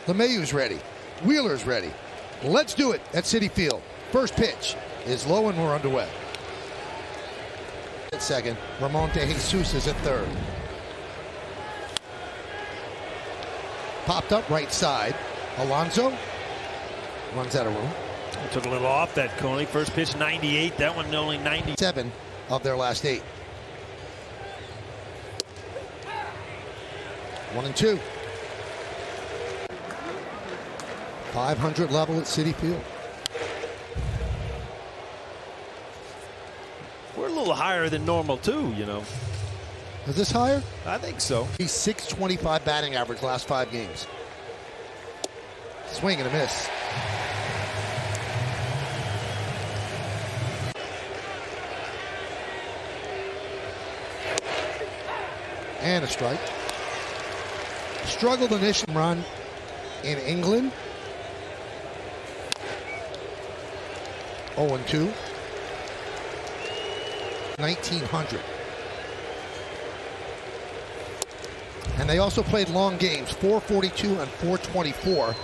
LeMahieu's ready. Wheeler's ready. Let's do it at Citi Field. First pitch is low and we're underway. At second, Ramon De Jesus is at third. Popped up right side. Alonso runs out of room. Took a little off that, Coney. First pitch 98. That one only 97 of their last 8. 1-2. 500 level at Citi Field. We're a little higher than normal too, you know. Is this higher? I think so. He's .625 batting average last 5 games. Swing and a miss. And a strike. Struggled initial run in England. 0-2. 1900. And they also played long games, 442 and 424.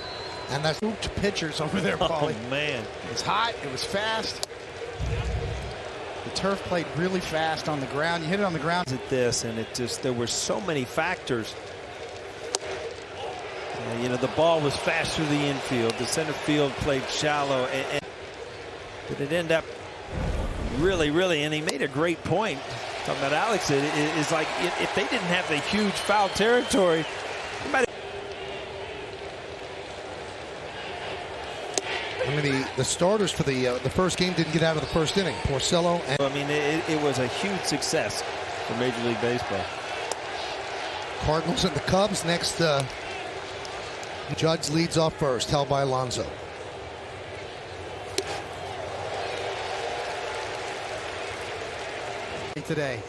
And that's 2 pitchers over there, Paulie. Oh, man. It was hot. It was fast. The turf played really fast on the ground. You hit it on the ground. At this, and it just, there were so many factors. You know, the ball was fast through the infield. The center field played shallow. And did it end up really, and he made a great point. Talking about Alex, it is like if they didn't have the huge foul territory, I mean, the starters for the first game didn't get out of the first inning. Porcello and I mean, it was a huge success for Major League Baseball. Cardinals and the Cubs next. Judge leads off first, held by Alonso. Today.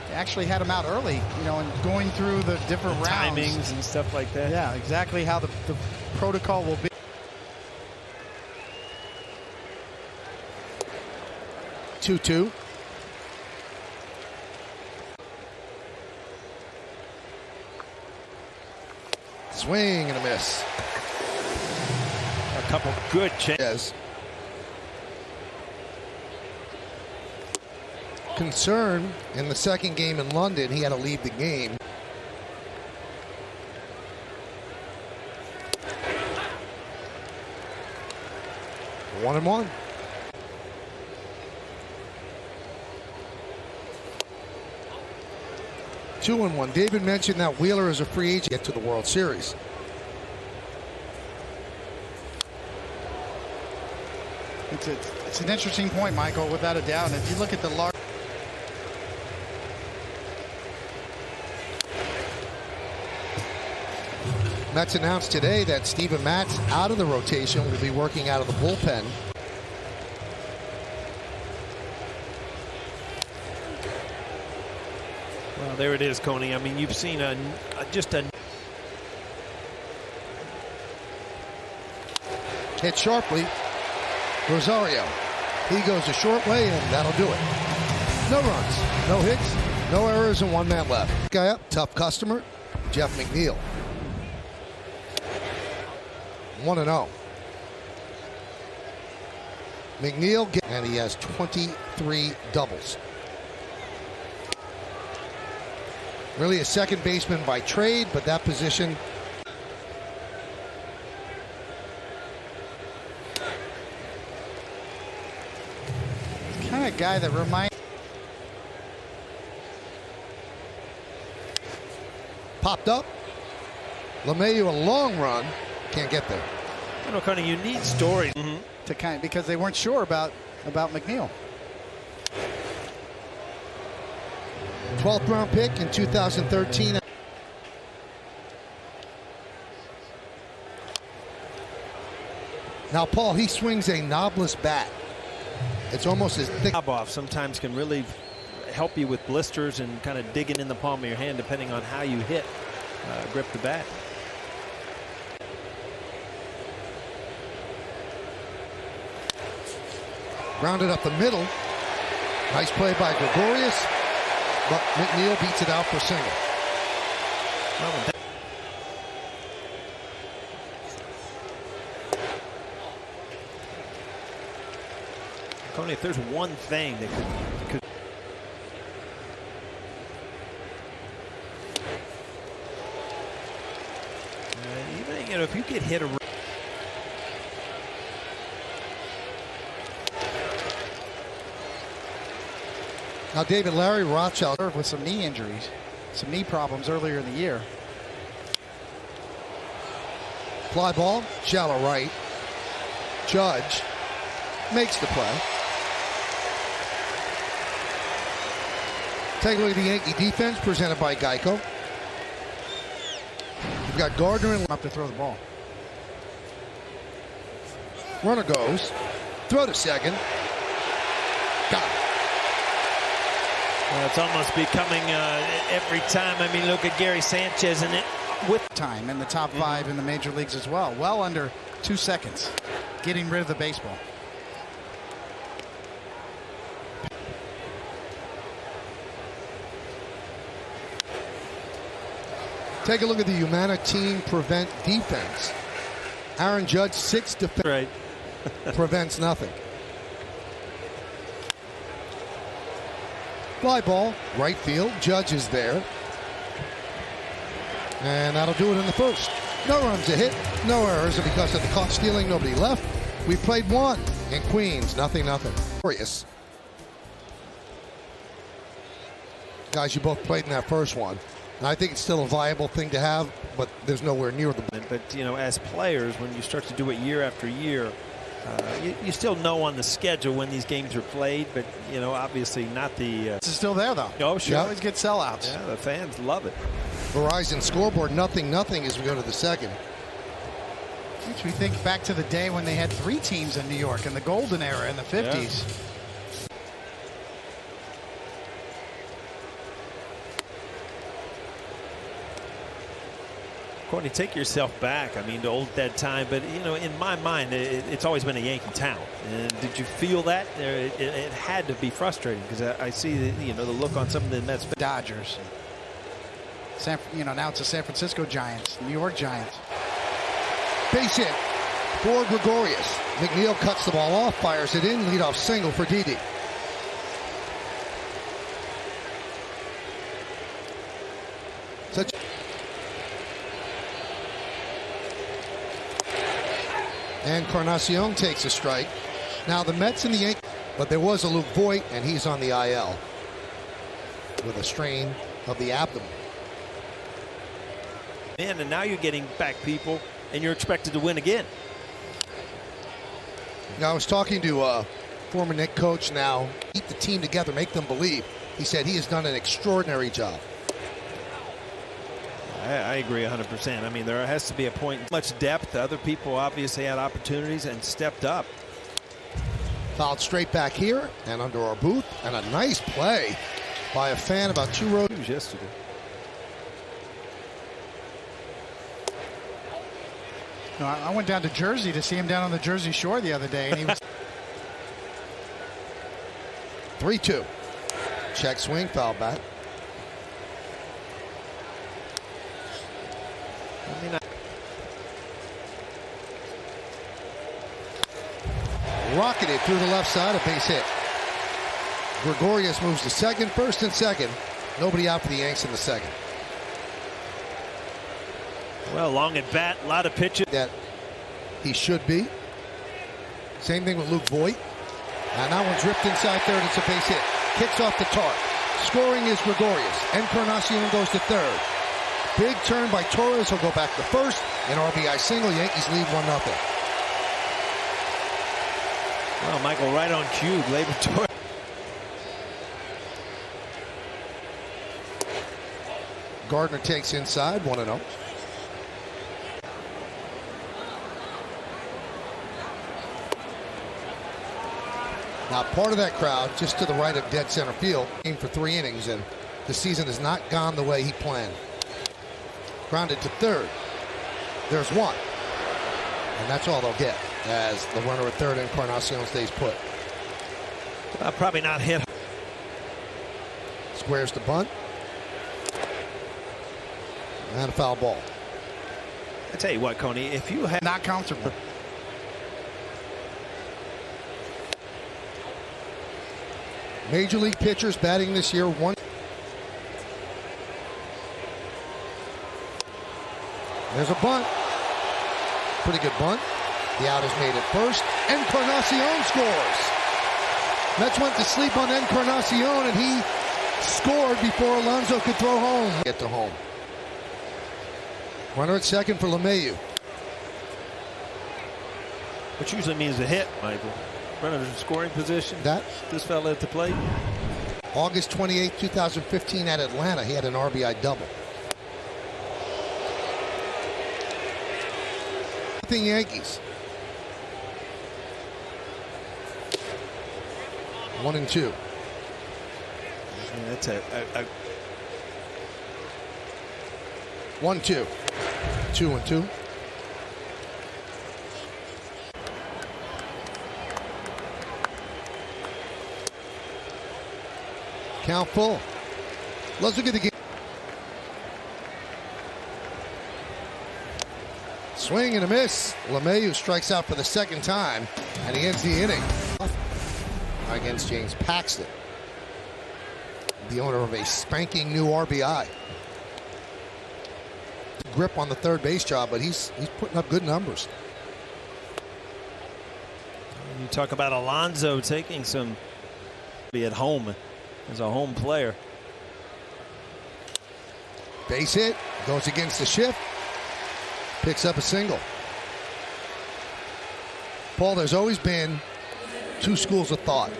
They actually had him out early, you know, and going through the different rounds. Timings and stuff like that. Yeah, exactly how the protocol will be. 2-2. Swing and a miss. A couple good chances. Concern in the second game in London, he had to leave the game. One and one. 2-1. David mentioned that Wheeler is a free agent to get to the World Series. It's an interesting point, Michael, without a doubt. And if you look at the large. Mets announced today that Steven Matz, out of the rotation, will be working out of the bullpen. Well, there it is, Coney. I mean, you've seen just a hit sharply. Rosario. He goes a short way, and that'll do it. No runs, no hits, no errors, and 1 man left. Guy up, tough customer, Jeff McNeil. 1-0. McNeil, and he has 23 doubles. Really a second baseman by trade, but that position. Kind of guy that reminds. Popped up. LeMahieu, a long run. Can't get there. You know, Coney, you need stories to kind of, because they weren't sure about McNeil. 12th round pick in 2013. Now, Paul, he swings a knobless bat. It's almost as thick. Knob off sometimes can really help you with blisters and kind of digging in the palm of your hand, depending on how you grip the bat. Grounded up the middle. Nice play by Gregorius. but McNeil beats it out for single. Tony, if there's one thing that could even, you know, if you get hit a now David Larry Rothschild with some knee injuries, some knee problems earlier in the year. Fly ball, shallow right. Judge makes the play. Take a look at the Yankee defense presented by Geico. You've got Gardner and Up to throw the ball. runner goes. Throw to second. Got it. Well, it's almost becoming every time. I mean, look at Gary Sanchez and it with Time in the top 5 in the major leagues as well. Well under 2 seconds. Getting rid of the baseball. Take a look at the Humana team prevent defense. Aaron Judge, 6 defense. right. Prevents nothing. Fly ball, right field. Judge is there. And that'll do it in the first. No runs, a hit, no errors, and because of the caught stealing, nobody left. We played 1 in Queens, 0-0. Glorious. Guys, you both played in that first one. And I think it's still a viable thing to have, but there's nowhere near the. But, you know, as players, when you start to do it year after year, you still know on the schedule when these games are played, but, you know, obviously not the. It's still there, though. Oh, sure. You always get sellouts. Yeah, the fans love it. Verizon scoreboard, 0-0 as we go to the second. Makes me think back to the day when they had 3 teams in New York in the golden era in the 50s. Yeah. Courtney, take yourself back. I mean, to old that time, but you know, in my mind, it's always been a Yankee town. And did you feel that? It had to be frustrating because I see the, you know, the look on some of the Mets. Dodgers. Now it's the San Francisco Giants, New York Giants. Base hit for Gregorius. McNeil cuts the ball off, fires it in, leadoff single for Didi. Such. Encarnacion takes a strike. Now the Mets and the Yankees, but there was a Luke Voigt, and he's on the IL with a strain of the abdomen. And now you're getting back people, and you're expected to win again. Now, I was talking to a former Knick coach now. Keep the team together, make them believe. He said he has done an extraordinary job. I agree 100%. I mean, there has to be a point. Much depth. Other people obviously had opportunities and stepped up. Fouled straight back here and under our booth. And a nice play by a fan about 2 rows. Yesterday. No, I went down to Jersey to see him down on the Jersey Shore the other day, and he was 3-2. Check swing, foul back. Rocketed through the left side, a base hit. Gregorius moves to second, first and second. Nobody out for the Yanks in the second. Well, long at bat, a lot of pitches. That he should be. Same thing with Luke Voigt. And that one's ripped inside third. It's a base hit. Kicks off the tarp. Scoring is Gregorius. Encarnacion goes to third. Big turn by Torres. He'll go back to first. An RBI single. Yankees lead 1-0. Well, Michael, right on cue. Labor Torres. Gardner takes inside, 1-0. Now, part of that crowd, just to the right of dead center field, came for 3 innings, and the season has not gone the way he planned. Grounded to third. There's one. And that's all they'll get, as the runner at third, Encarnacion, stays put. Probably not hit. Squares the bunt. And a foul ball. I tell you what, Coney, if you have Not comfortable. Major league pitchers batting this year. There's a bunt. Pretty good bunt. The out is made at first. Encarnacion scores. Mets went to sleep on Encarnacion, and he scored before Alonso could throw home. Get to home. Runner at second for LeMahieu. which usually means a hit, Michael. Runner in scoring position. This fella at the plate. August 28, 2015 at Atlanta, he had an RBI double. Nothing Yankees. 1-2. Yeah, that's a 1-2. 2-2. Count full. Let's look at the game. Swing and a miss. LeMahieu strikes out for the second time, and he ends the inning against James Paxton, the owner of a spanking new RBI. Grip on the third base job, but he's putting up good numbers. You talk about Alonso taking some be at home as a home player. Base hit, goes against the shift, picks up a single. Paul, there's always been two schools of thought.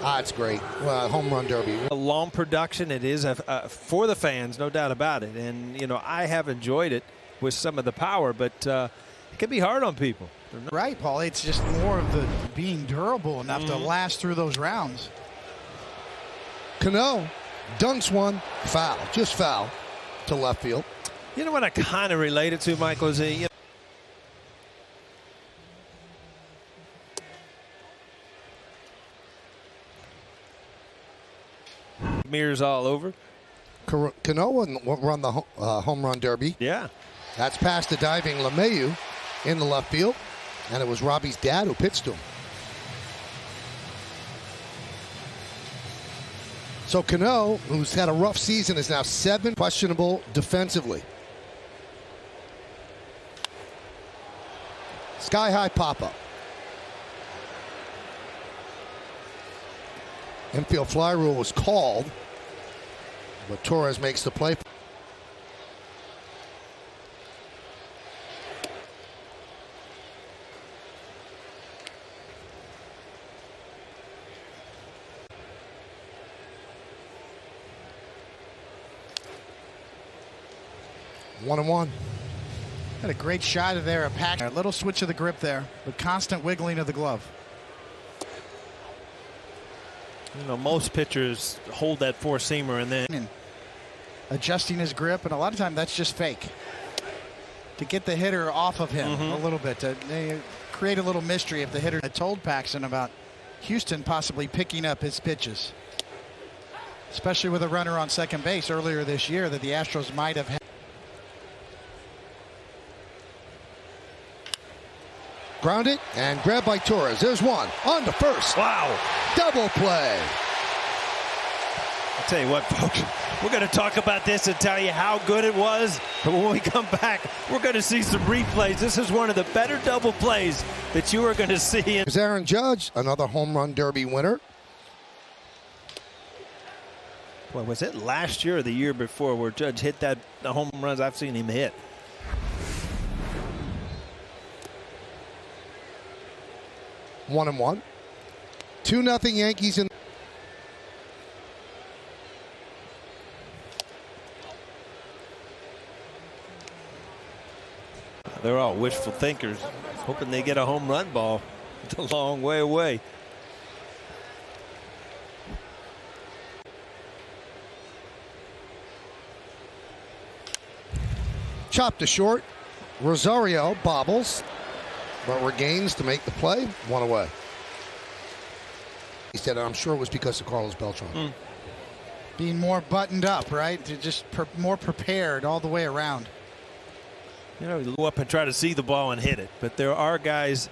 It's great. Home run derby. A long production it is for the fans, no doubt about it. And, you know, I have enjoyed it with some of the power, but it can be hard on people. Right, Paul. It's just more of the being durable enough to last through those rounds. Cano dunks one, foul, just foul to left field. You know what I kind of related to, Michael, is mirrors all over. Cano won the home run derby. Yeah. That's past the diving LeMahieu in the left field, and it was Robbie's dad who pitched to him. So Cano, who's had a rough season, is now 7 questionable defensively. Sky-high pop-up. Infield fly rule was called, but Torres makes the play. One and one. Had a great shot of there, a little switch of the grip there, but constant wiggling of the glove. You know, most pitchers hold that four-seamer and then adjusting his grip, and a lot of times that's just fake to get the hitter off of him a little bit, to create a little mystery. If the hitter had told Paxton about Houston possibly picking up his pitches, especially with a runner on second base earlier this year, that the Astros might have had. Grounded and grabbed by Torres. There's one on to first. wow, Double play. I'll tell you what, folks, we're going to talk about this and tell you how good it was. But when we come back, we're going to see some replays. This is one of the better double plays that you are going to see. There's Aaron Judge, another home run derby winner. Well, was it last year or the year before where Judge hit the home runs I've seen him hit? 1-1. 2-0 Yankees in. They're all wishful thinkers, hoping they get a home run ball. It's a long way away. Chopped to short. Rosario bobbles, but regains to make the play. One away. He said, I'm sure it was because of Carlos Beltran. being more buttoned up, right? To just more prepared all the way around. You know, go up and try to see the ball and hit it. But there are guys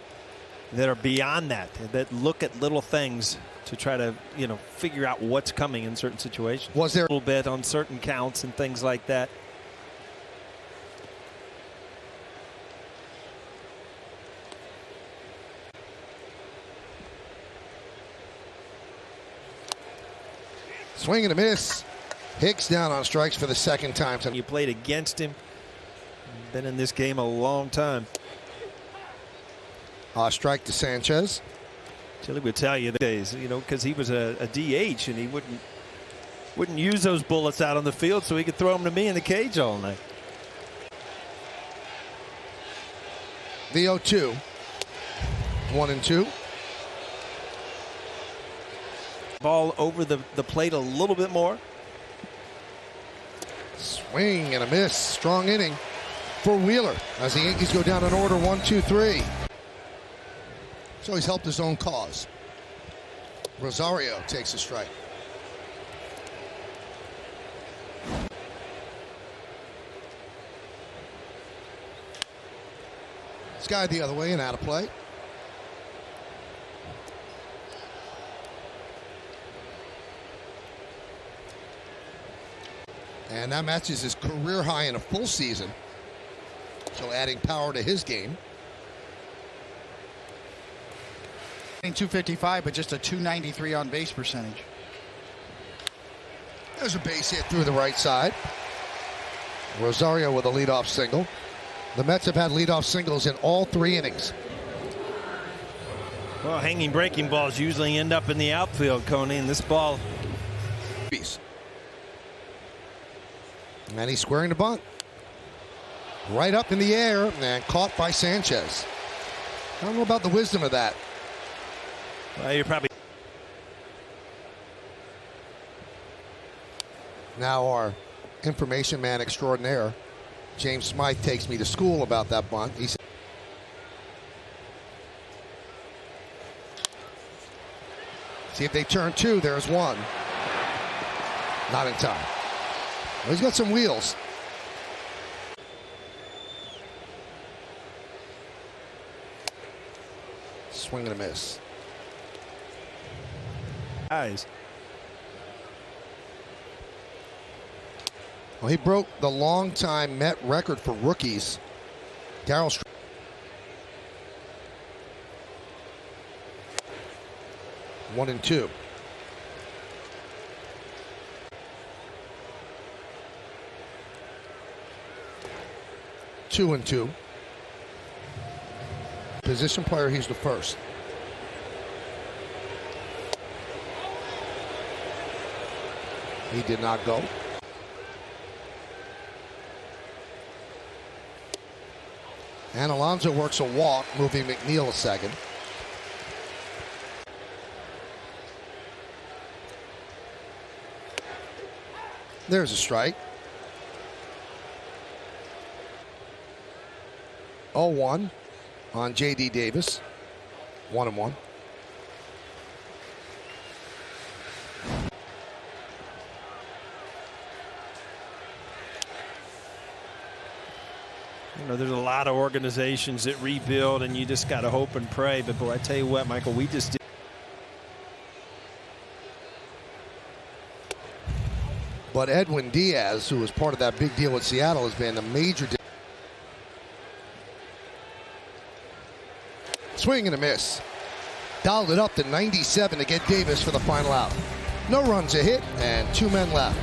that are beyond that, that look at little things to try to, you know, figure out what's coming in certain situations. Was there a little bit on certain counts and things like that? Swing and a miss. Hicks down on strikes for the second time. You played against him. Been in this game a long time. Strike to Sanchez. Chili would tell you the days, you know, because he was a DH and he wouldn't use those bullets out on the field, so he could throw them to me in the cage all night. The 0-2. 1-2. Ball over the plate a little bit more. Swing and a miss. Strong inning for Wheeler as the Yankees go down in order 1-2-3. So he's helped his own cause. Rosario takes a strike. Sky the other way and out of play. And that matches his career high in a full season. So adding power to his game. 255, but just a 293 on base percentage. There's a base hit through the right side. Rosario with a leadoff single. The Mets have had leadoff singles in all 3 innings. Well, hanging breaking balls usually end up in the outfield, Coney, and this ball. And he's squaring the bunt. Right up in the air and caught by Sanchez. I don't know about the wisdom of that. Well, you're probably. Now our information man extraordinaire, James Smythe, takes me to school about that bunt. He said, see if they turn 2, there's 1. Not in time. Well, he's got some wheels. Swing and a miss. Eyes. Well, he broke the longtime Met record for rookies. Darryl. 1-2. Two and 2. Position player, he's the first. He did not go. And Alonso works a walk, moving McNeil a second. There's a strike. 0-1 on J.D. Davis. 1-1. You know, there's a lot of organizations that rebuild, and you just got to hope and pray. But boy, I tell you what, Michael, we just did. But Edwin Diaz, who was part of that big deal with Seattle, has been a major. Swing and a miss. Dialed it up to 97 to get Davis for the final out. No runs, a hit, and 2 men left.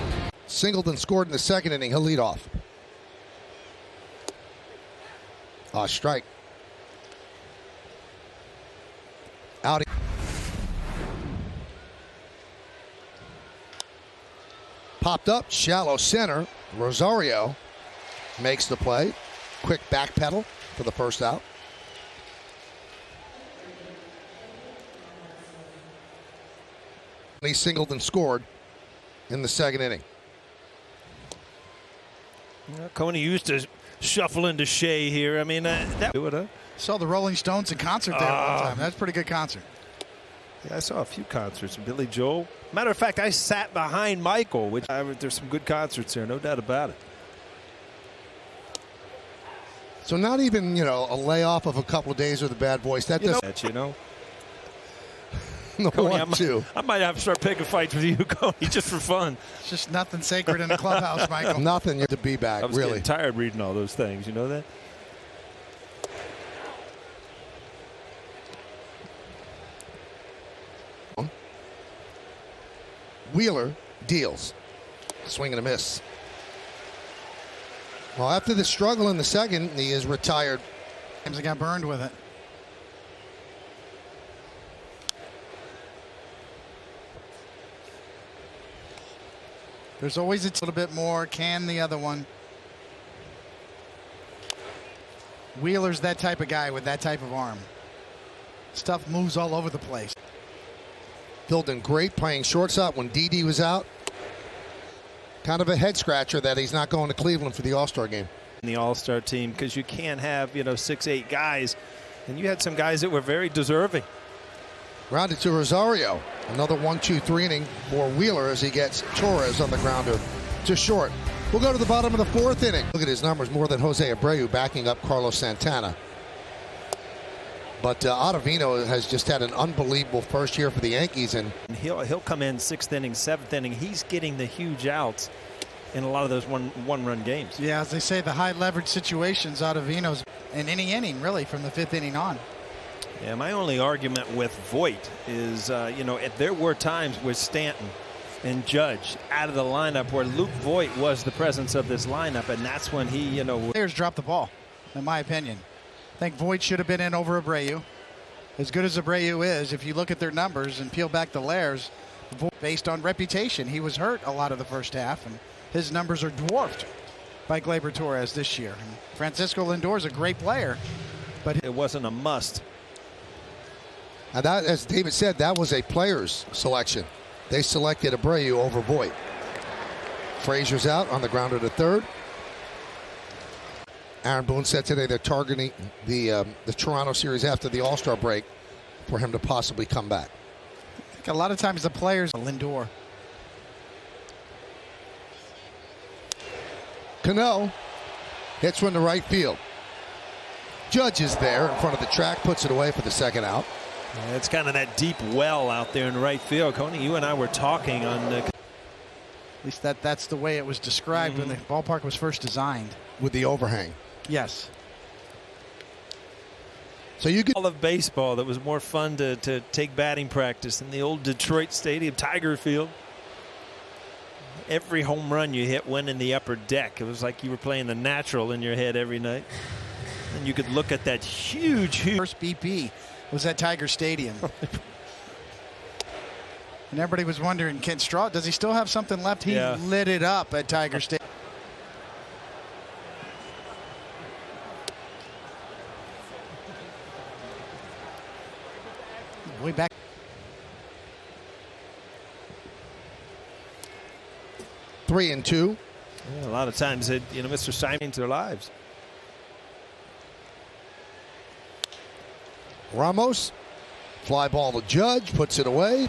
Singleton scored in the second inning. He'll lead off. Strike. Out. Popped up, shallow center. Rosario makes the play. Quick back pedal for the first out. He singled and scored in the second inning. Coney used to shuffle into Shea here. I mean, that do it, huh? Saw the Rolling Stones in concert there one time. That's a pretty good concert. Yeah, I saw a few concerts. Billy Joel. Matter of fact, I sat behind Michael, which there's some good concerts there, no doubt about it. So not even, a layoff of a couple of days with a bad voice. That doesn't. No Coney, one, two. I might have to start picking fights with you, Coney, just for fun. It's just nothing sacred in the clubhouse, Michael. Nothing to be back, I was really. getting tired reading all those things. You know that? Wheeler deals. Swing and a miss. Well, after the struggle in the second, he is retired. He got burned with it. There's always a little bit more. Can the other one? Wheeler's that type of guy with that type of arm. Stuff moves all over the place. Filled in great playing shortstop when Didi was out. Kind of a head scratcher that he's not going to Cleveland for the All-Star game. In the All-Star team, because you can't have 6-8 guys, and you had some guys that were very deserving. Grounded to Rosario. Another 1-2-3 inning for Wheeler as he gets Torres on the grounder to short. We'll go to the bottom of the fourth inning. Look at his numbers, more than Jose Abreu, backing up Carlos Santana. But Ottavino has just had an unbelievable first year for the Yankees. And he'll come in sixth inning, seventh inning. He's getting the huge outs in a lot of those one-run games. Yeah, as they say, the high leverage situations, Ottavino's in any inning, really, from the fifth inning on. Yeah, my only argument with Voit is, there were times with Stanton and Judge out of the lineup where Luke Voit was the presence of this lineup, and that's when he, Players dropped the ball, in my opinion. I think Voit should have been in over Abreu. As good as Abreu is, if you look at their numbers and peel back the layers, based on reputation, he was hurt a lot of the first half, and his numbers are dwarfed by Gleyber Torres this year. And Francisco Lindor is a great player, but it wasn't a must. that, as David said, that was a player's selection. They selected Abreu over Voit. Frazier's out on the grounder to third. Aaron Boone said today they're targeting the Toronto series after the All-Star break for him to possibly come back. I think a lot of times the players, Lindor. Cano hits one to right field. Judge is there in front of the track, puts it away for the second out. Yeah, it's kind of that deep well out there in right field. Coney, you and I were talking on At least that's the way it was described when the ballpark was first designed. With the overhang. Yes. So you could all of baseball that was more fun to take batting practice than the old Detroit Stadium, Tiger Field. Every home run you hit went in the upper deck. It was like you were playing the natural in your head every night. And you could look at that huge. First BP was at Tiger Stadium. And everybody was wondering, Kent Straw, does he still have something left? He lit it up at Tiger Stadium. Way back. Three and two. Yeah, a lot of times, Mr. Simon's their lives. Ramos, fly ball to Judge, puts it away,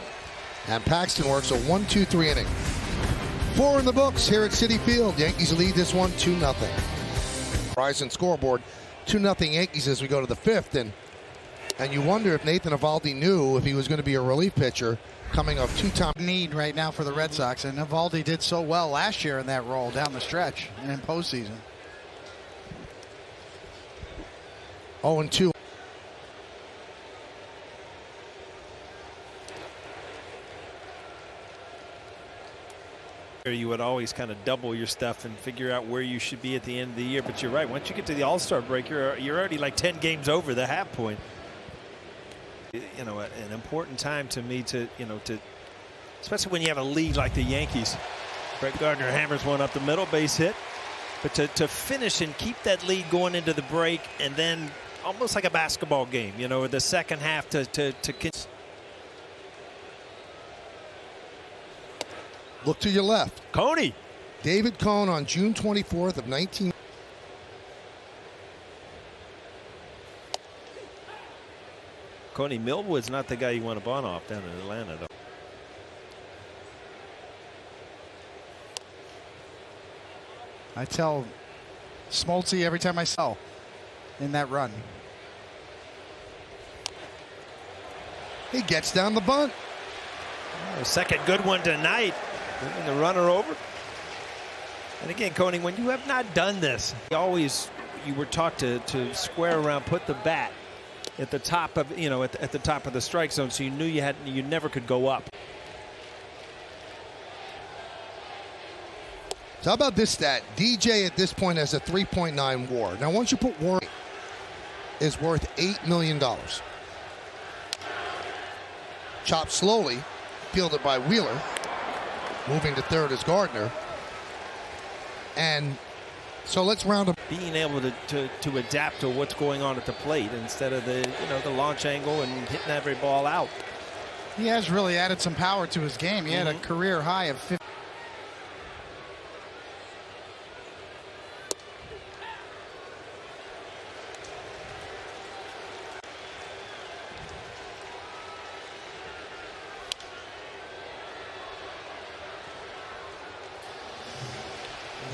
and Paxton works a 1-2-3 inning. 4 in the books here at Citi Field. Yankees lead this one 2-0. Horizon scoreboard 2-0 Yankees as we go to the fifth, and you wonder if Nathan Eovaldi knew if he was going to be a relief pitcher coming off two-time need right now for the Red Sox, and Eovaldi did so well last year in that role down the stretch and in postseason. 0-2. You would always kind of double your stuff and figure out where you should be at the end of the year. But you're right. Once you get to the All-Star break, you're already like 10 games over the half point. An important time to me to especially when you have a lead like the Yankees. Brett Gardner hammers one up the middle, base hit. But to finish and keep that lead going into the break, and then almost like a basketball game, the second half to Look to your left. Coney. David Cone on June 24th of 19. Coney Millwood's not the guy you want to bunt off down in Atlanta, though. I tell Smoltzy every time I sell in that run. He gets down the bunt. Oh, second good one tonight. Moving the runner over. And again, Coney, when you have not done this, you were taught to square around, put the bat at the top of, at the top of the strike zone, so you knew you never could go up. So how about this stat? DJ at this point has a 3.9 WAR. Now, once you put WAR, is worth $8 million. Chopped slowly, fielded by Wheeler. Moving to third is Gardner. And so let's round up. Being able to adapt to what's going on at the plate instead of the launch angle and hitting every ball out. He has really added some power to his game. He had a career high of 50.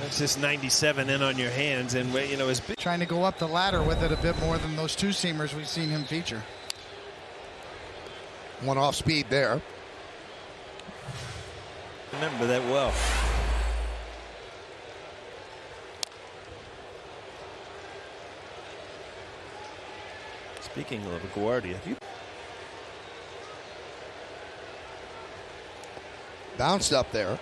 That's just 97 in on your hands, and is Trying to go up the ladder with it a bit more than those two-seamers we've seen him feature. One off speed there. Remember that well. Speaking of LaGuardia, Bounced up there.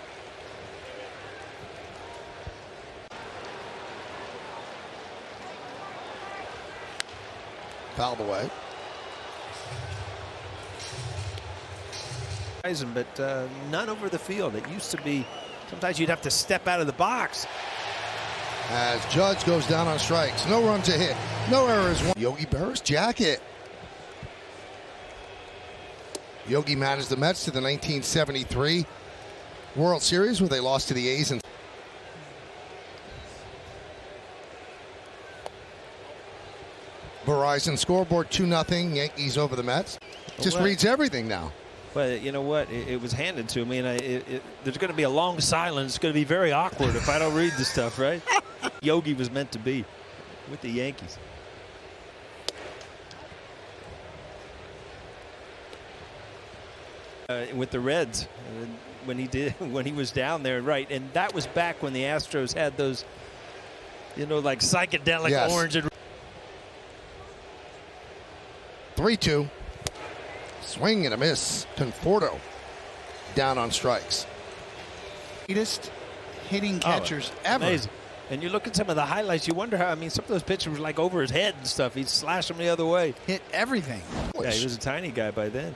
Fouled away. But none over the field. It used to be sometimes you'd have to step out of the box. As Judge goes down on strikes. No runs a hit. No errors. Yogi Berra's jacket. Yogi managed the Mets to the 1973 World Series where they lost to the A's. And Verizon scoreboard 2-0 Yankees over the Mets. Just reads everything now. But you know what? It was handed to me, and there's going to be a long silence. It's going to be very awkward if I don't read the stuff, right? Yogi was meant to be with the Yankees. With the Reds, when he was down there, right? And that was back when the Astros had those, like psychedelic orange and 3-2. Swing and a miss. Conforto down on strikes. Greatest hitting catchers ever. Amazing. And you look at some of the highlights, you wonder how, some of those pitches were like over his head and stuff. He'd slash them the other way. Hit everything. Yeah, he was a tiny guy by then.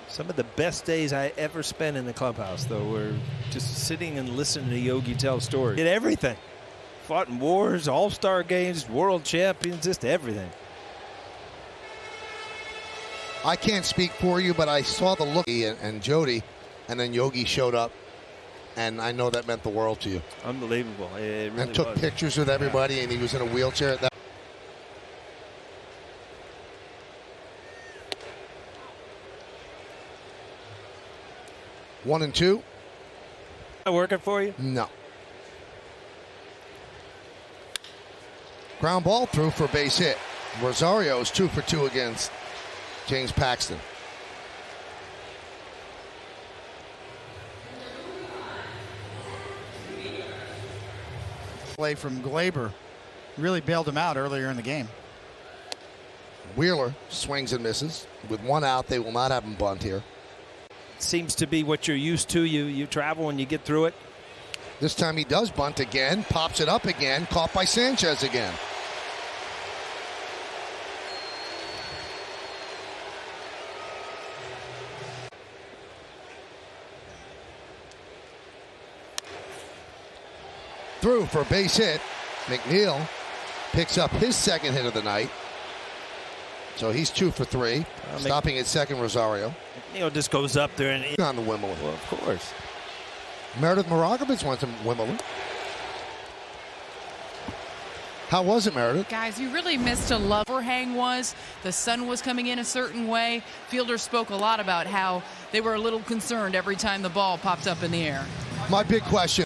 Some of the best days I ever spent in the clubhouse, though, were just sitting and listening to Yogi tell stories. Did everything. Fought in wars, all-star games, world champions, just everything. I can't speak for you, but I saw the look and Jody, and then Yogi showed up, and I know that meant the world to you. Unbelievable. It really and took pictures with everybody, and he was in a wheelchair at that. 1-2. Working for you? No. Ground ball through for base hit. Rosario's 2 for 2 against James Paxton. Play from Glaber really bailed him out earlier in the game. Wheeler swings and misses. With one out, they will not have him bunt here. Seems to be what you're used to. You travel and you get through it. This time he does bunt again, pops it up again, caught by Sanchez again. Through for a base hit. McNeil picks up his second hit of the night. So he's 2 for 3. Stopping at second, Rosario. McNeil just goes up there and on the Wimbledon. Well, of course. Meredith Maragovitz went to Wimbledon. How was it, Meredith? Guys, you really missed a love. Overhang was, the sun was coming in a certain way. Fielders spoke a lot about how they were a little concerned every time the ball popped up in the air. My big question.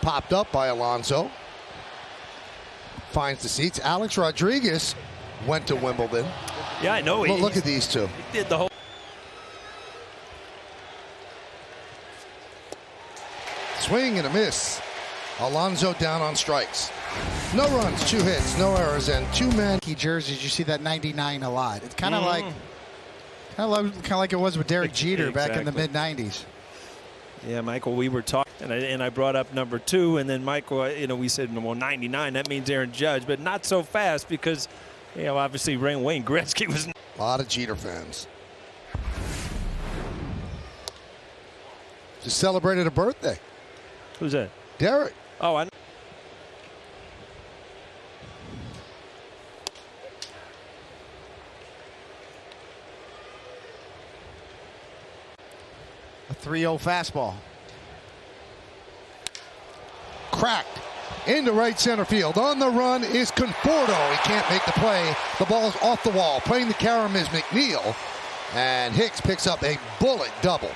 Popped up by Alonso. Finds the seats. Alex Rodriguez went to Wimbledon. Yeah, I know. Well, look at these two. He did the whole. Swing and a miss. Alonso down on strikes. No runs, 2 hits, no errors, and 2 men. Key jerseys, you see that 99 a lot. It's kind of like it was with Derek Jeter back in the mid-90s. Yeah, Michael, we were talking, and I brought up number 2, and then Michael, we said, well, 99, that means Aaron Judge, but not so fast because, obviously Wayne Gretzky was. A lot of Jeter fans. Just celebrated a birthday. Who's that? Derek. Oh, I know. A 3-0 fastball. Cracked into right center field. On the run is Conforto. He can't make the play. The ball's off the wall. Playing the carom is McNeil. And Hicks picks up a bullet double.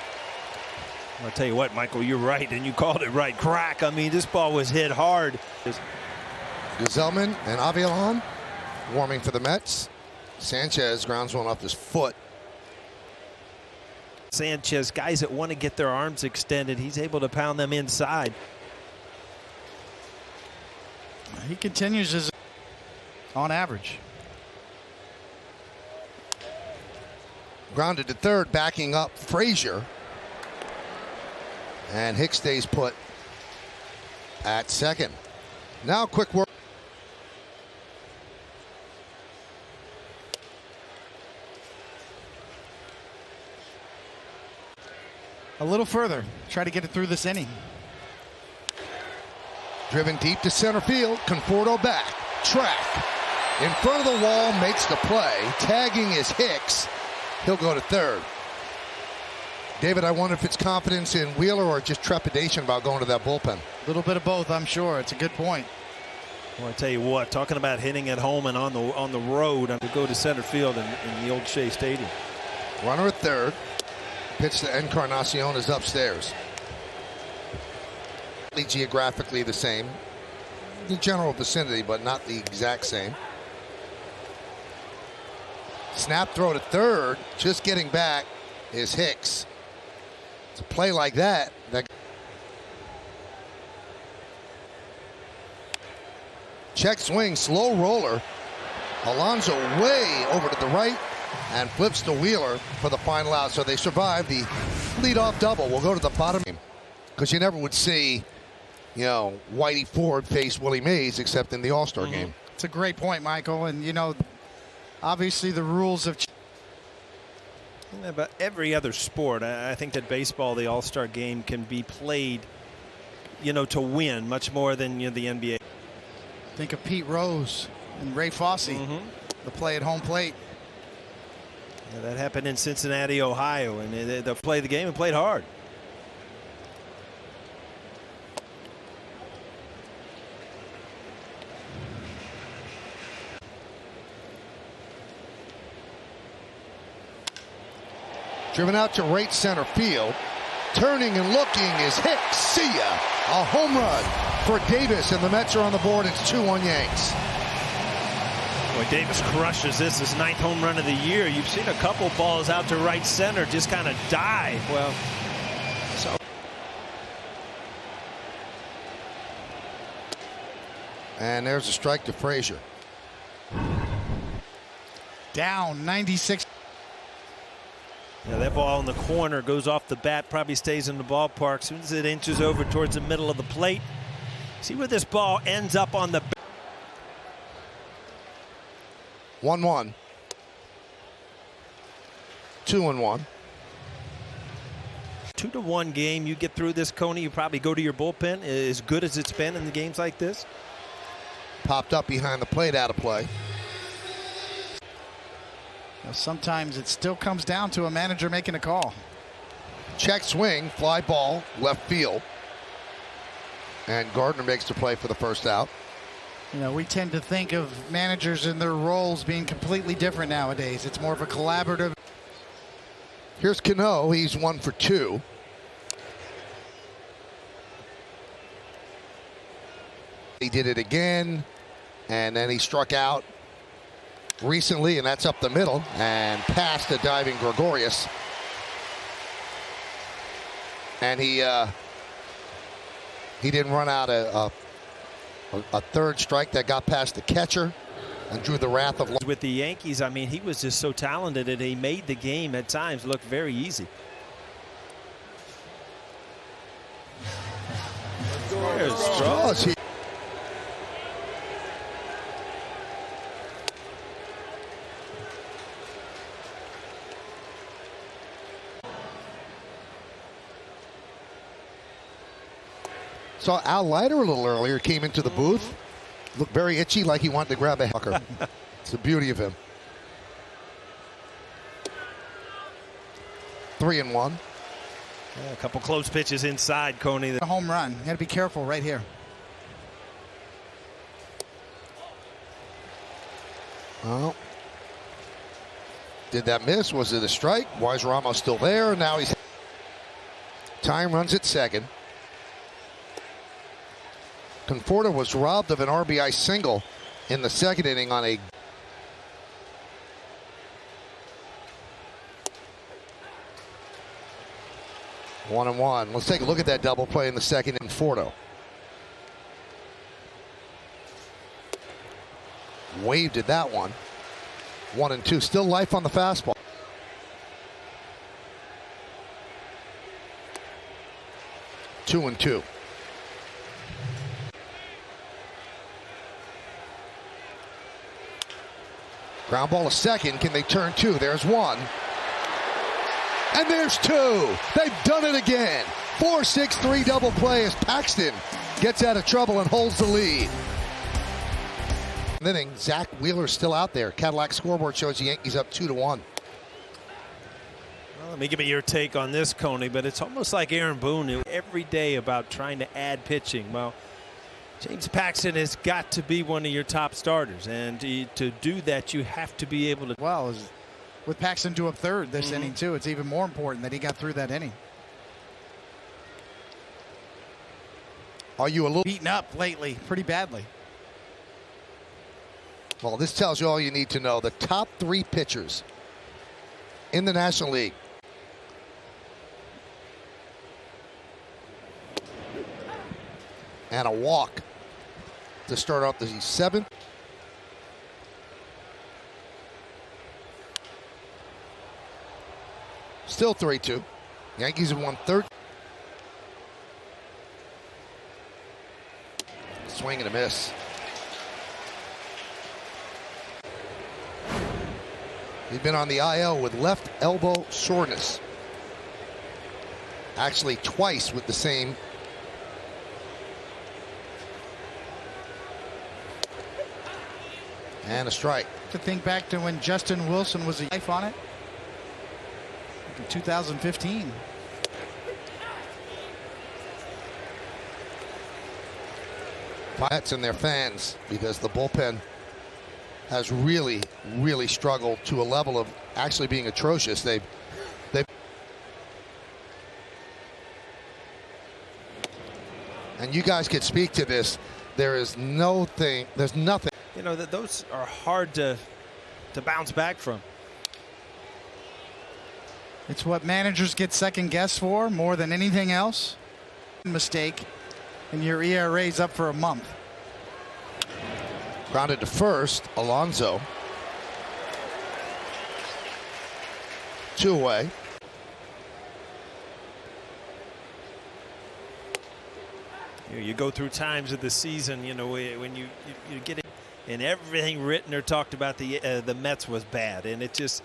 I'll tell you what, Michael, you're right, and you called it right. Crack. I mean, this ball was hit hard. Gesellman and Avilan warming for the Mets. Sanchez grounds one off his foot. Sanchez, guys that want to get their arms extended, he's able to pound them inside. He continues his on average. Grounded to third, backing up Frazier. And Hicks stays put at second. Now quick work. A little further. Try to get it through this inning. Driven deep to center field. Conforto back. Track. In front of the wall, makes the play. Tagging is Hicks. He'll go to third. David, I wonder if it's confidence in Wheeler or just trepidation about going to that bullpen. A little bit of both, I'm sure. It's a good point. Well, I tell you what, talking about hitting at home and on the road to go to center field in the old Shea Stadium. Runner at third. Pitch to Encarnacion is upstairs. Geographically the same. The general vicinity, but not the exact same. Snap throw to third. Just getting back is Hicks. It's a play like that. Check swing, slow roller. Alonso way over to the right and flips to Wheeler for the final out. So they survive the leadoff double. We'll go to the bottom because you never would see, Whitey Ford face Willie Mays except in the All-Star game. It's a great point, Michael. And, obviously the rules have changed. Yeah, but every other sport, I think that baseball, the All-Star game can be played, to win much more than the NBA. Think of Pete Rose and Ray Fosse, the play at home plate. Yeah, that happened in Cincinnati, Ohio, and they played the game and played hard. Driven out to right center field. Turning and looking is Hicks. See ya. A home run for Davis, and the Mets are on the board. It's 2-1 Yanks. Boy, Davis crushes this. His 9th home run of the year. You've seen a couple balls out to right center just kind of die. Well, so. And there's a strike to Frazier. Down 96. Yeah, that ball in the corner goes off the bat, probably stays in the ballpark. As soon as it inches over towards the middle of the plate, see where this ball ends up on the. 1-1. 2-1. 2-1 game. You get through this, Coney, you probably go to your bullpen. As good as it's been in the games like this. Popped up behind the plate, out of play. Sometimes it still comes down to a manager making a call. Check swing, fly ball, left field. And Gardner makes the play for the first out. You know, we tend to think of managers and their roles being completely different nowadays. It's more of a collaborative. Here's Cano. He's 1 for 2. He did it again, and then he struck out recently, and that's up the middle and past the diving Gregorius. And he didn't run out a third strike that got past the catcher and drew the wrath of. With the Yankees, I mean, he was just so talented that he made the game at times look very easy. There's Strauss. Saw Al Leiter a little earlier, came into the booth, looked very itchy, like he wanted to grab a hooker. It's the beauty of him. 3-1. Yeah, a couple close pitches inside, Coney. A home run. You got to be careful right here. Well, did that miss? Was it a strike? Why is Ramos still there? Now he's. Time runs at second. Conforto was robbed of an RBI single in the second inning on a. One and one. Let's take a look at that double play in the second. Conforto waved at that one. 1-2. Still life on the fastball. Two and two. Ground ball to second. Can they turn two? There's one. And there's two. They've done it again. 4-6-3 double play as Paxton gets out of trouble and holds the lead. Inning, Zach Wheeler's still out there. Cadillac scoreboard shows the Yankees up 2-1. Well, let me give me your take on this, Coney, but it's almost like Aaron Boone knew every day about trying to add pitching. Well, James Paxton has got to be one of your top starters, and to do that, you have to be able to. Well, with Paxton to up third this inning too, it's even more important that he got through that inning. Are you a little beaten up lately, pretty badly? Well, this tells you all you need to know. The top 3 pitchers in the National League. And a walk to start off the 7th. Still 3-2. Yankees have won 3rd. Swing and a miss. He's been on the IL with left elbow soreness. Actually, twice with the same. And a strike. To think back to when Justin Wilson was a life on it. In 2015. Pirates and their fans, because the bullpen has really, really struggled to a level of actually being atrocious. They've and you guys could speak to this. There's nothing. You know, that those are hard to bounce back from. It's what managers get second guessed for more than anything else. Mistake, and your ERA's up for a month. Grounded to first, Alonso. 2 away. You go through times of the season, you know, when you get it, and everything written or talked about the Mets was bad, and it just,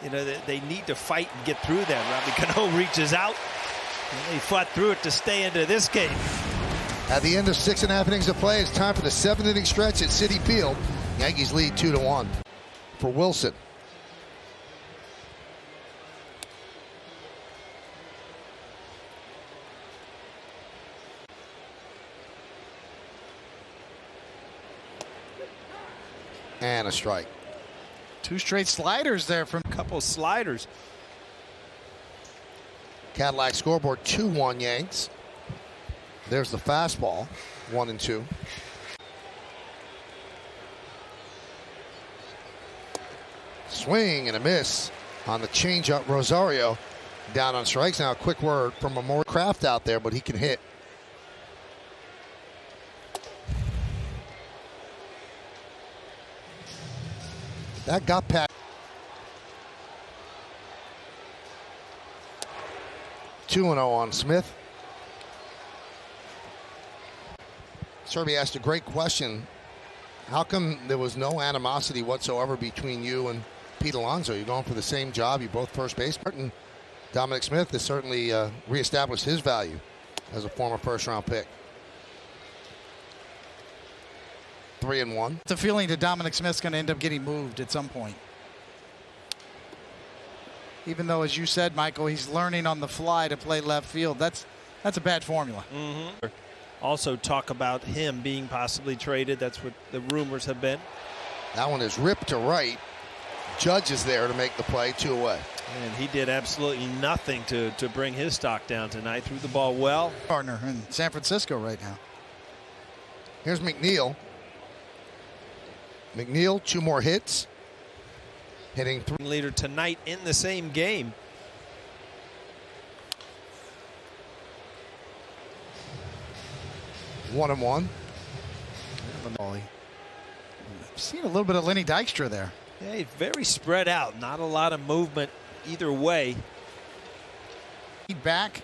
you know, they need to fight and get through that. Robbie Cano reaches out, and they fought through it to stay into this game. At the end of 6.5 innings of play, it's time for the 7th inning stretch at Citi Field. Yankees lead 2-1 for Wilson. And a strike. 2 straight sliders there from A couple sliders. Cadillac scoreboard 2-1 Yanks. There's the fastball, 1-2. Swing and a miss on the changeup. Rosario down on strikes. Now a quick word from Memorial Craft out there, but he can hit. That got past. 2-0 on Smith. Serby asked a great question. How come there was no animosity whatsoever between you and Pete Alonso? You're going for the same job. You're both first base. And Dominic Smith has certainly reestablished his value as a former first-round pick. 3-1. It's a feeling that Dominic Smith's going to end up getting moved at some point. Even though, as you said, Michael, he's learning on the fly to play left field. That's a bad formula. Also talk about him being possibly traded. That's what the rumors have been. That one is ripped to right. Judge is there to make the play, 2 away. And he did absolutely nothing to bring his stock down tonight. Threw the ball well. Partner in San Francisco right now. Here's McNeil. McNeil, 2 more hits. Hitting 3. Leader tonight in the same game. 1-1. Seen a little bit of Lenny Dykstra there. Yeah, he's very spread out. Not a lot of movement either way. Back.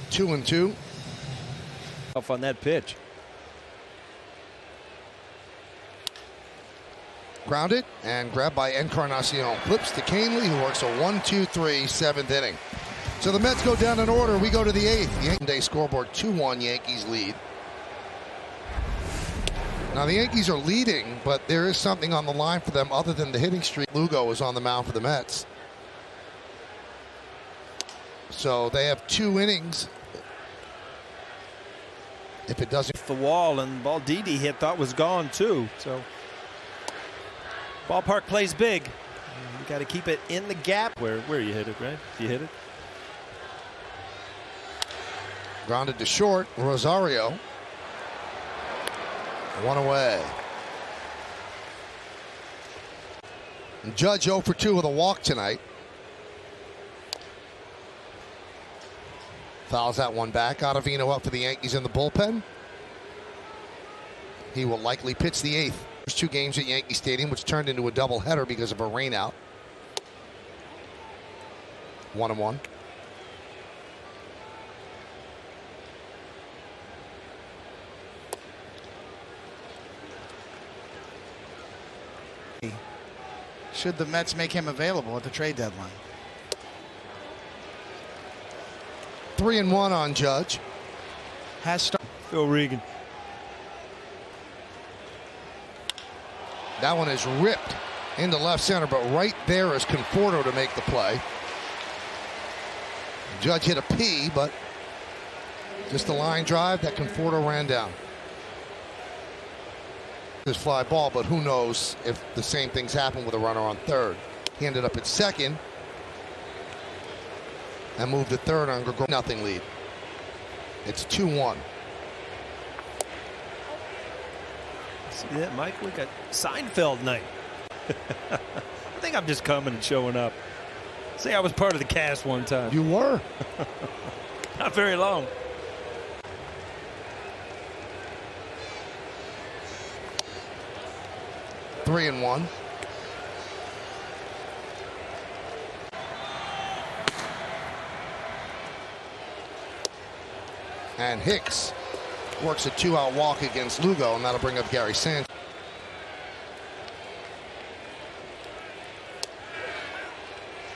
Two and two. Off on that pitch. Grounded and grabbed by Encarnacion. Flips to Canely, who works a 1-2-3 7th inning. So the Mets go down in order. We go to the 8th. Yankee Day scoreboard 2-1 Yankees lead. Now the Yankees are leading, but there is something on the line for them other than the hitting streak. Lugo is on the mound for the Mets. So they have 2 innings. If it doesn't, The wall, and ball Didi hit thought was gone too. So ballpark plays big. You got to keep it in the gap where you hit it, right? You hit it. grounded to short. Rosario. 1 away. And Judge 0 for 2 with a walk tonight. Fouls that one back. Ottavino up for the Yankees in the bullpen. He will likely pitch the 8th. There's 2 games at Yankee Stadium, which turned into a doubleheader because of a rainout. 1-1. Should the Mets make him available at the trade deadline? 3-1 on Judge. Has started. Phil Regan. That one is ripped into left center, but right there is Conforto to make the play. Judge hit a P, but just a line drive that Conforto ran down. This fly ball, but who knows if the same things happen with a runner on third. He ended up at second and moved to third on Gregor. Nothing lead. It's 2-1. See that, Mike? We got Seinfeld night. I think I'm just coming and showing up. Say I was part of the cast one time. You were. Not very long. Three and 1. And Hicks works a 2-out walk against Lugo, and that'll bring up Gary Sanchez.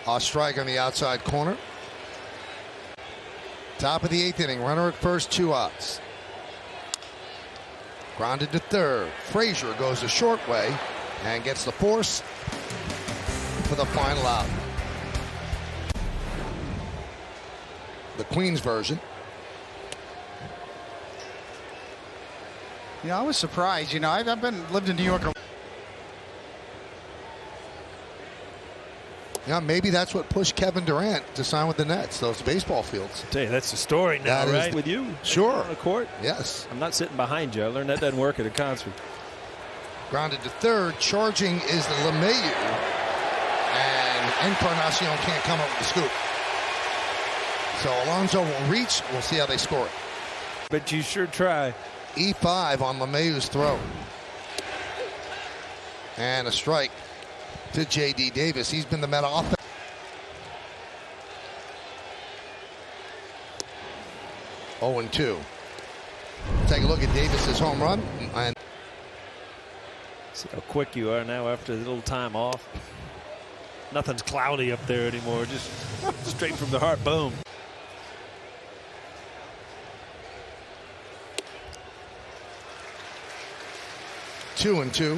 A strike on the outside corner. Top of the 8th inning. Runner at first, 2 outs. Grounded to third. Frazier goes the short way and gets the force for the final out. The Queens version. You know, I was surprised. You know, I've lived in New York. Yeah, maybe that's what pushed Kevin Durant to sign with the Nets, those baseball fields. I tell you, that's the story now, That is- right? With you? Sure. On the court? Yes. I'm not sitting behind you. I learned that doesn't work at a concert. Grounded to third. Charging is the LeMahieu. And Encarnacion can't come up with the scoop. So Alonso will reach. We'll see how they score it. But you sure try. E5 on LeMahieu's throw. And a strike to J.D. Davis. He's been the Met offense. Oh, and 2. Take a look at Davis's home run. And See how quick you are now after a little time off. Nothing's cloudy up there anymore. Just straight from the heart. Boom. two and 2.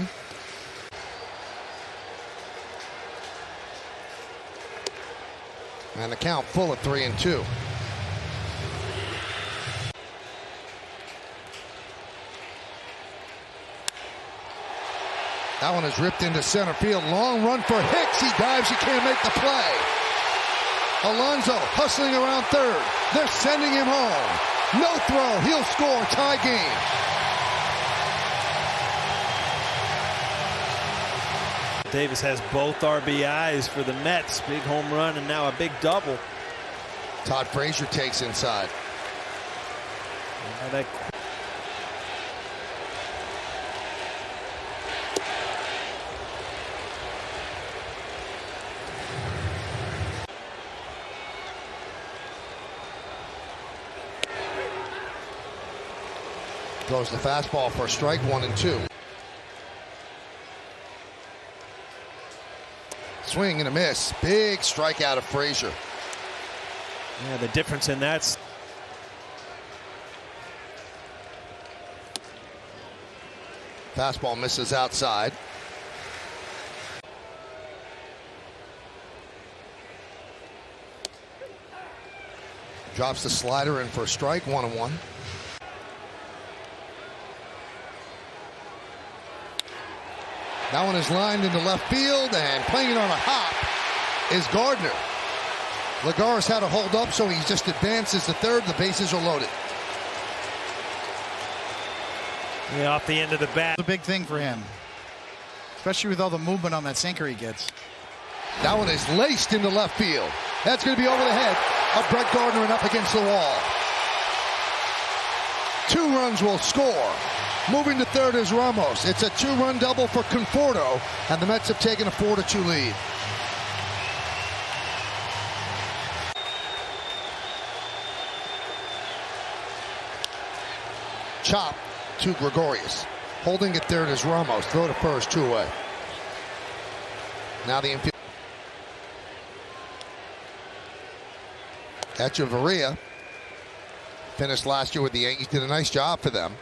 And the count full of 3 and 2. That one is ripped into center field. Long run for Hicks. He dives. He can't make the play. Alonso hustling around third. They're sending him home. No throw. He'll score. Tie game. Davis has both RBIs for the Mets. Big home run and now a big double. Todd Frazier takes inside. And that Throws the fastball for a strike, 1 and 2. Swing and a miss. Big strikeout of Frazier. Yeah, the difference in that's Fastball misses outside. Drops the slider in for a strike, 1 and 1. That one is lined into left field, and playing it on a hop is Gardner. Lagares had to hold up, so he just advances to third. The bases are loaded. yeah, off the end of the bat. It's a big thing for him, especially with all the movement on that sinker he gets. That one is laced into left field. That's going to be over the head of Brett Gardner and up against the wall. 2 runs will score. Moving to third is Ramos. It's a 2-run double for Conforto, and the Mets have taken a 4-2 lead. Chop to Gregorius. Holding at third is Ramos. Throw to first, 2 away. Now the infield. Echeverria finished last year with the Yankees. Did a nice job for them.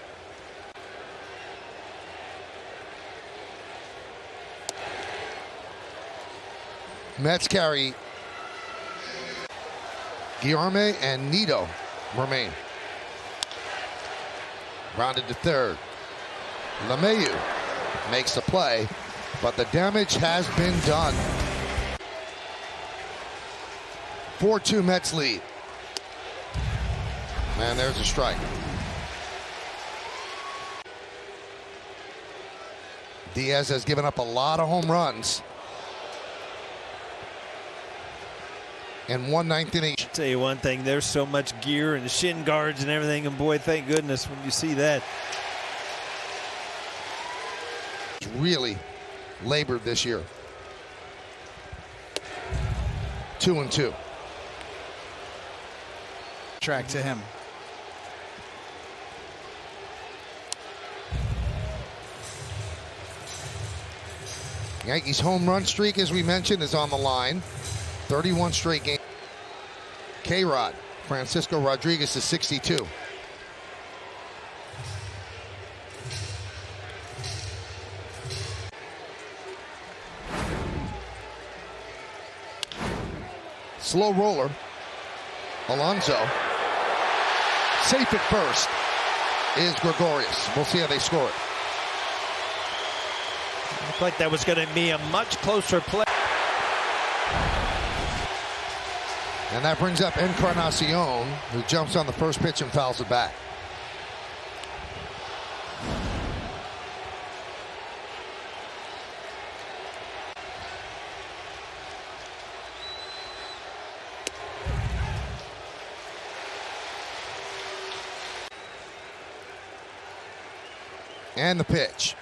Mets carry Guillerme and Nito remain. Grounded to third. LeMahieu makes the play, but the damage has been done. 4-2 Mets lead. And there's a strike. Diaz has given up a lot of home runs. And 1/9 inning. I'll tell you one thing, there's so much gear and shin guards and everything, and boy, thank goodness when you see that. Really labored this year. 2 and 2. Track to him. Yankees home run streak, as we mentioned, is on the line. 31 straight games. K-Rod, Francisco Rodriguez is 62. Slow roller. Alonso. Safe at first. is Gregorius. We'll see how they score it. Looked like that was going to be a much closer play. And that brings up Encarnacion, who jumps on the first pitch and fouls it back. And the pitch.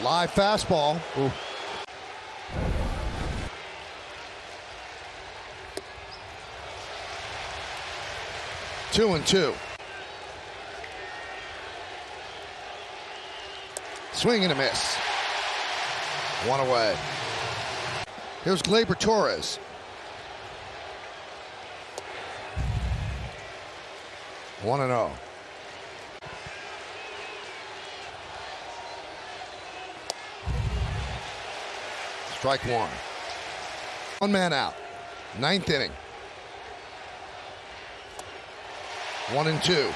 Live fastball. Ooh. Two and two. Swing and a miss. One away. Here's Gleyber Torres. 1-0. Strike one. One man out. Ninth inning. 1-2.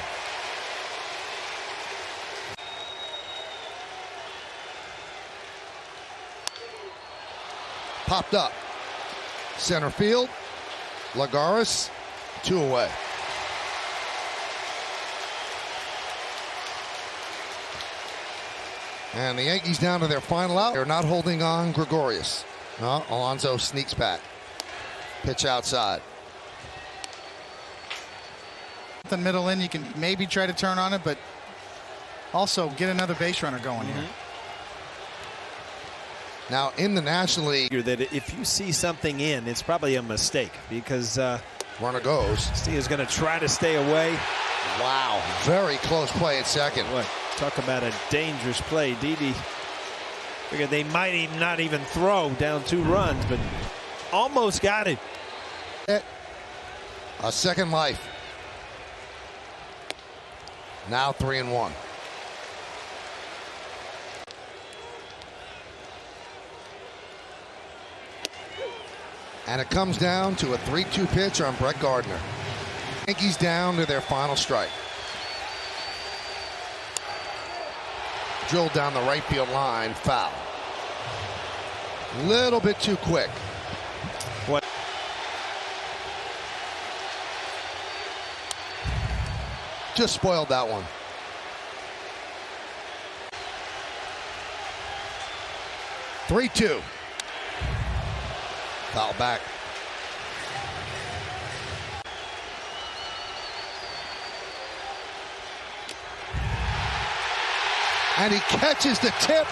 Popped up. Center field. Lagares. 2 away. And the Yankees down to their final out. They're not holding on Gregorius. No, Alonso sneaks back. Pitch outside. The middle in, you can maybe try to turn on it, but also get another base runner going here. Now in the National League, That if you see something in, it's probably a mistake because runner goes. Steve is going to try to stay away. Wow, very close play at second. Boy, talk about a dangerous play. Didi figured they might not even throw down 2 runs, but almost got it. A second life. Now 3-1. And it comes down to a 3-2 pitch on Brett Gardner. Yankees down to their final strike. Drilled down the right field line, foul. Little bit too quick. What? Just spoiled that one. Three-two. Foul back. And he catches the tip